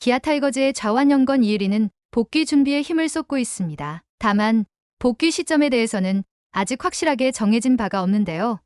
기아 타이거즈의 좌완연건 이혜리는 복귀 준비에 힘을 쏟고 있습니다. 다만 복귀 시점에 대해서는 아직 확실하게 정해진 바가 없는데요.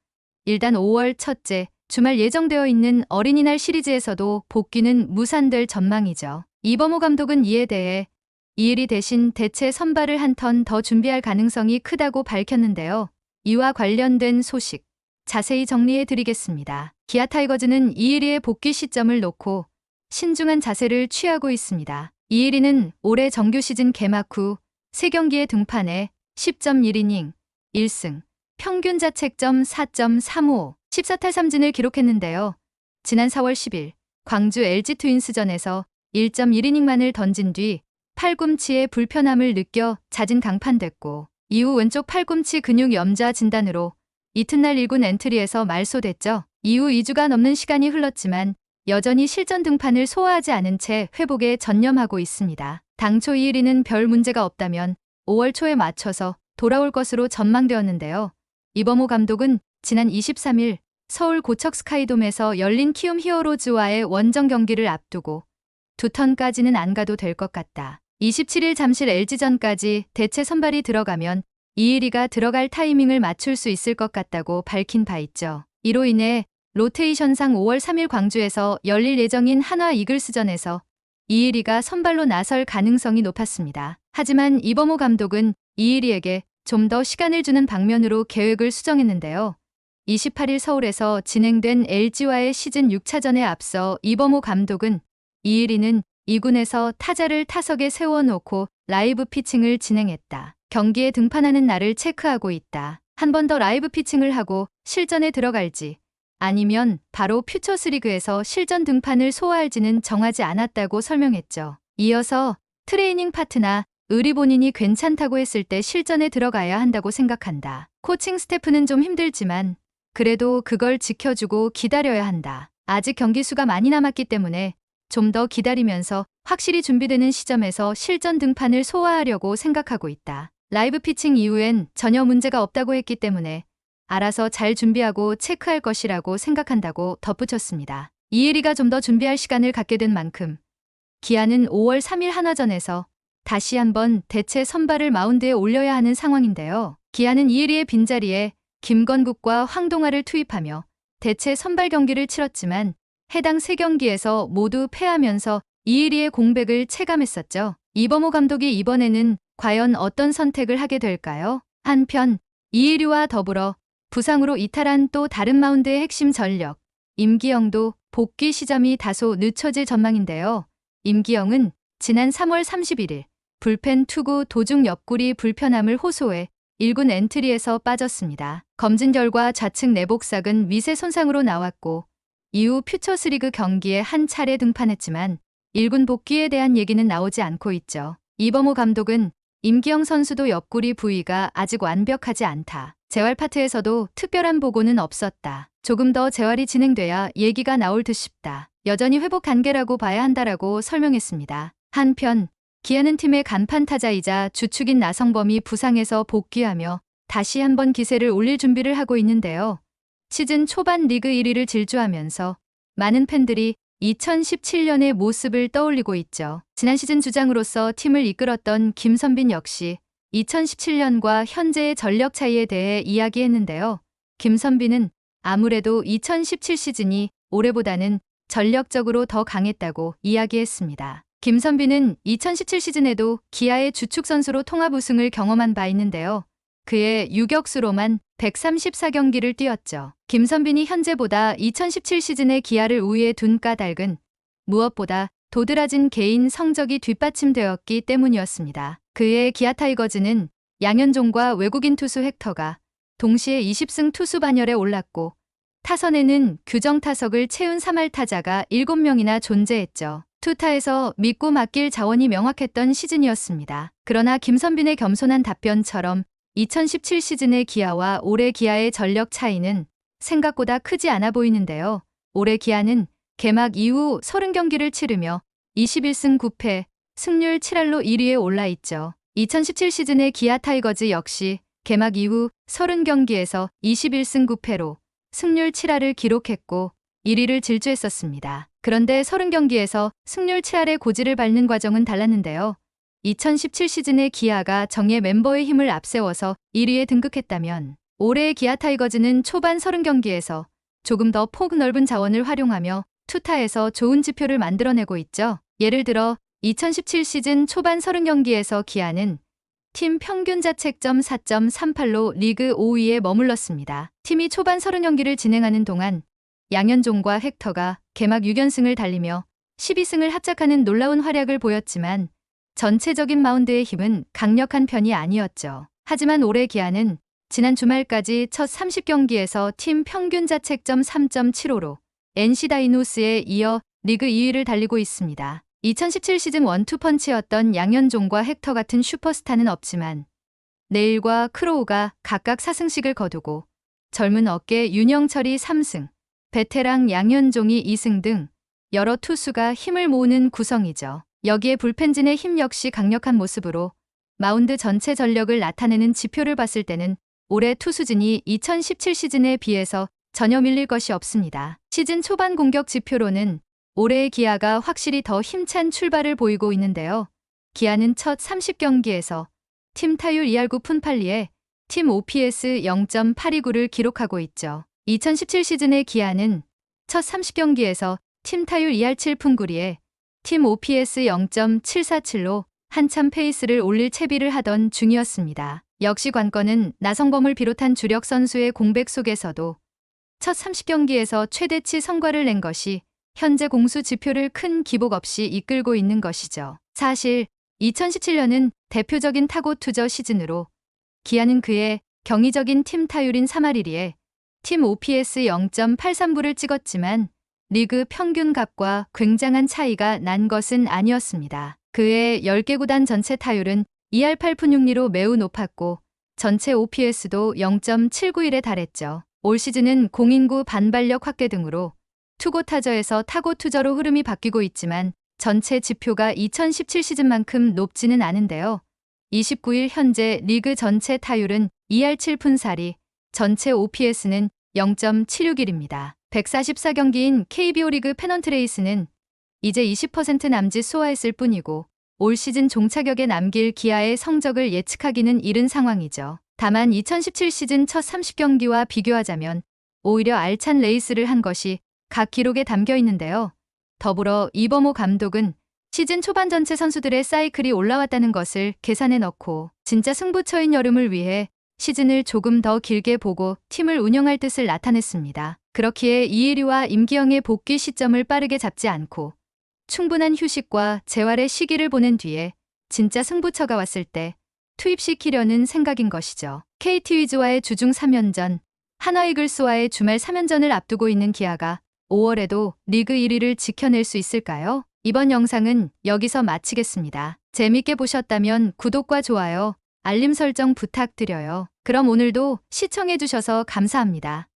일단 5월 첫째 주말 예정되어 있는 어린이날 시리즈에서도 복귀는 무산될 전망이죠. 이범호 감독은 이에 대해 이혜리 대신 대체 선발을 한 턴 더 준비할 가능성이 크다고 밝혔는데요. 이와 관련된 소식 자세히 정리해 드리겠습니다. 기아 타이거즈는 이혜리의 복귀 시점을 놓고 신중한 자세를 취하고 있습니다. 이혜리는 올해 정규 시즌 개막 후 3경기에 등판해 10.1이닝 1승, 평균 자책점 4.35, 14탈 3진을 기록했는데요. 지난 4월 10일 광주 LG 트윈스전에서 1.1이닝만을 던진 뒤 팔꿈치에 불편함을 느껴 자진 강판됐고 이후 왼쪽 팔꿈치 근육 염좌 진단으로 이튿날 1군 엔트리에서 말소됐죠. 이후 2주가 넘는 시간이 흘렀지만 여전히 실전 등판을 소화하지 않은 채 회복에 전념하고 있습니다. 당초 이혜리는 별 문제가 없다면 5월 초에 맞춰서 돌아올 것으로 전망되었는데요. 이범호 감독은 지난 23일 서울 고척 스카이돔에서 열린 키움 히어로즈와의 원정 경기를 앞두고 2턴까지는 안 가도 될 것 같다. 27일 잠실 LG전까지 대체 선발이 들어가면 이혜리가 들어갈 타이밍을 맞출 수 있을 것 같다고 밝힌 바 있죠. 이로 인해 로테이션상 5월 3일 광주에서 열릴 예정인 한화 이글스전에서 이혜리가 선발로 나설 가능성이 높았습니다. 하지만 이범호 감독은 이혜리에게 좀 더 시간을 주는 방면으로 계획을 수정했는데요. 28일 서울에서 진행된 LG와의 시즌 6차전에 앞서 이범호 감독은 이혜리는 2군에서 타자를 타석에 세워놓고 라이브 피칭을 진행했다. 경기에 등판하는 날을 체크하고 있다. 한 번 더 라이브 피칭을 하고 실전에 들어갈지 아니면 바로 퓨처스리그에서 실전 등판을 소화할지는 정하지 않았다고 설명했죠. 이어서 트레이닝 파트나 의리 본인이 괜찮다고 했을 때 실전에 들어가야 한다고 생각한다. 코칭 스태프는 좀 힘들지만 그래도 그걸 지켜주고 기다려야 한다. 아직 경기 수가 많이 남았기 때문에 좀 더 기다리면서 확실히 준비되는 시점에서 실전 등판을 소화하려고 생각하고 있다. 라이브 피칭 이후엔 전혀 문제가 없다고 했기 때문에 알아서 잘 준비하고 체크할 것이라고 생각한다고 덧붙였습니다. 이혜리가 좀 더 준비할 시간을 갖게 된 만큼 기아는 5월 3일 한화전에서 다시 한번 대체 선발을 마운드에 올려야 하는 상황인데요. 기아는 이혜리의 빈자리에 김건국과 황동아를 투입하며 대체 선발 경기를 치렀지만 해당 3경기에서 모두 패하면서 이혜리의 공백을 체감했었죠. 이범호 감독이 이번에는 과연 어떤 선택을 하게 될까요? 한편 이혜리와 더불어 부상으로 이탈한 또 다른 마운드의 핵심 전력 임기영도 복귀 시점이 다소 늦춰질 전망인데요. 임기영은 지난 3월 31일 불펜 투구 도중 옆구리 불편함을 호소해 1군 엔트리에서 빠졌습니다. 검진 결과 좌측 내복막은 미세 손상으로 나왔고 이후 퓨처스리그 경기에 한 차례 등판했지만 1군 복귀에 대한 얘기는 나오지 않고 있죠. 이범호 감독은 임기영 선수도 옆구리 부위가 아직 완벽하지 않다. 재활 파트에서도 특별한 보고는 없었다. 조금 더 재활이 진행돼야 얘기가 나올 듯 싶다. 여전히 회복 단계라고 봐야 한다라고 설명했습니다. 한편 기아는 팀의 간판 타자이자 주축인 나성범이 부상에서 복귀하며 다시 한번 기세를 올릴 준비를 하고 있는데요. 시즌 초반 리그 1위를 질주하면서 많은 팬들이 2017년의 모습을 떠올리고 있죠. 지난 시즌 주장으로서 팀을 이끌었던 김선빈 역시 2017년과 현재의 전력 차이에 대해 이야기했는데요. 김선빈은 아무래도 2017 시즌이 올해보다는 전력적으로 더 강했다고 이야기했습니다. 김선빈은 2017 시즌에도 기아의 주축 선수로 통합 우승을 경험한 바 있는데요. 그의 유격수로만 134경기를 뛰었죠. 김선빈이 현재보다 2017 시즌의 기아를 우위에 둔 까닭은 무엇보다 도드라진 개인 성적이 뒷받침되었기 때문이었습니다. 그의 기아 타이거즈는 양현종과 외국인 투수 헥터가 동시에 20승 투수 반열에 올랐고 타선에는 규정 타석을 채운 3할 타자가 7명이나 존재했죠. 투타에서 믿고 맡길 자원이 명확했던 시즌이었습니다. 그러나 김선빈의 겸손한 답변처럼 2017 시즌의 기아와 올해 기아의 전력 차이는 생각보다 크지 않아 보이는데요. 올해 기아는 개막 이후 30경기를 치르며 21승 9패, 승률 7할로 1위에 올라 있죠. 2017 시즌의 기아 타이거즈 역시 개막 이후 30경기에서 21승 9패로 승률 7할을 기록했고 1위를 질주했었습니다. 그런데 30경기에서 승률 최하의 고지를 밟는 과정은 달랐는데요. 2017 시즌에 기아가 정예 멤버의 힘을 앞세워서 1위에 등극했다면 올해의 기아 타이거즈는 초반 30경기에서 조금 더 폭넓은 자원을 활용하며 투타에서 좋은 지표를 만들어내고 있죠. 예를 들어 2017 시즌 초반 30경기에서 기아는 팀 평균 자책점 4.38로 리그 5위에 머물렀습니다. 팀이 초반 30경기를 진행하는 동안 양현종과 헥터가 개막 6연승을 달리며 12승을 합작하는 놀라운 활약을 보였지만 전체적인 마운드의 힘은 강력한 편이 아니었죠. 하지만 올해 기아는 지난 주말까지 첫 30경기에서 팀 평균 자책점 3.75로 NC 다이노스에 이어 리그 2위를 달리고 있습니다. 2017 시즌 원투펀치였던 양현종과 헥터 같은 슈퍼스타는 없지만 네일과 크로우가 각각 4승씩을 거두고 젊은 어깨 윤영철이 3승, 베테랑 양현종이 2승 등 여러 투수가 힘을 모으는 구성이죠. 여기에 불펜진의 힘 역시 강력한 모습으로 마운드 전체 전력을 나타내는 지표를 봤을 때는 올해 투수진이 2017 시즌에 비해서 전혀 밀릴 것이 없습니다. 시즌 초반 공격 지표로는 올해의 기아가 확실히 더 힘찬 출발을 보이고 있는데요. 기아는 첫 30경기에서 팀 타율 2할 9푼 8리에 팀 OPS 0.829를 기록하고 있죠. 2017 시즌의 기아는 첫 30경기에서 팀 타율 2할 7푼 9리에 팀 OPS 0.747로 한참 페이스를 올릴 채비를 하던 중이었습니다. 역시 관건은 나성범을 비롯한 주력 선수의 공백 속에서도 첫 30경기에서 최대치 성과를 낸 것이 현재 공수 지표를 큰 기복 없이 이끌고 있는 것이죠. 사실 2017년은 대표적인 타고 투저 시즌으로 기아는 그의 경이적인 팀 타율인 3할 1리에 팀 OPS 0.839를 찍었지만 리그 평균 값과 굉장한 차이가 난 것은 아니었습니다. 그의 10개 구단 전체 타율은 2할 8푼 6리로 매우 높았고 전체 OPS도 0.791에 달했죠. 올 시즌은 공인구 반발력 확대 등으로 투고 타저에서 타고 투저로 흐름이 바뀌고 있지만 전체 지표가 2017 시즌만큼 높지는 않은데요. 29일 현재 리그 전체 타율은 2할 7푼 4리, 전체 OPS는 0.761입니다. 144경기인 KBO 리그 페넌트 레이스는 이제 20% 남짓 소화했을 뿐이고 올 시즌 종착역에 남길 기아의 성적을 예측하기는 이른 상황이죠. 다만 2017 시즌 첫 30경기와 비교하자면 오히려 알찬 레이스를 한 것이 각 기록에 담겨 있는데요. 더불어 이범호 감독은 시즌 초반 전체 선수들의 사이클이 올라왔다는 것을 계산해 넣고 진짜 승부처인 여름을 위해 시즌을 조금 더 길게 보고 팀을 운영할 뜻을 나타냈습니다. 그렇기에 이일이와 임기영의 복귀 시점을 빠르게 잡지 않고 충분한 휴식과 재활의 시기를 보낸 뒤에 진짜 승부처가 왔을 때 투입시키려는 생각인 것이죠. KT 위즈와의 주중 3연전, 한화 이글스와의 주말 3연전을 앞두고 있는 기아가 5월에도 리그 1위를 지켜낼 수 있을까요? 이번 영상은 여기서 마치겠습니다. 재밌게 보셨다면 구독과 좋아요, 알림 설정 부탁드려요. 그럼 오늘도 시청해주셔서 감사합니다.